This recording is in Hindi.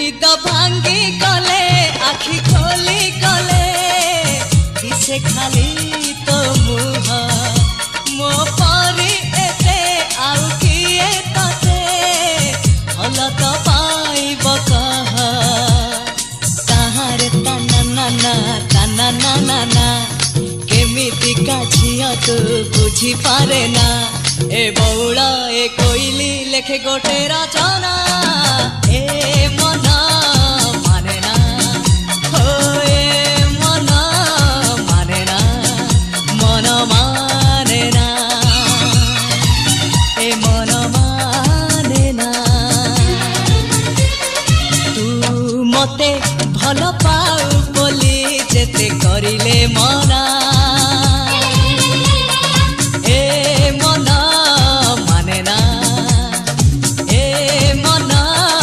निद भांगी गले आखि खोली गले दिसे खाली तो मुह मो परी एते आउ किए तते भल तो पाइब कह ताहारे ताना ना केमिति का झिया तू बुझी पारे ना ए बौड़ा ए कोइली लेखे गोटे रचना ए मन माने ना हो ए मन माने ना मन माने ना ए मन माने ना तू मते भल पाऊ बोली जेते करिले मन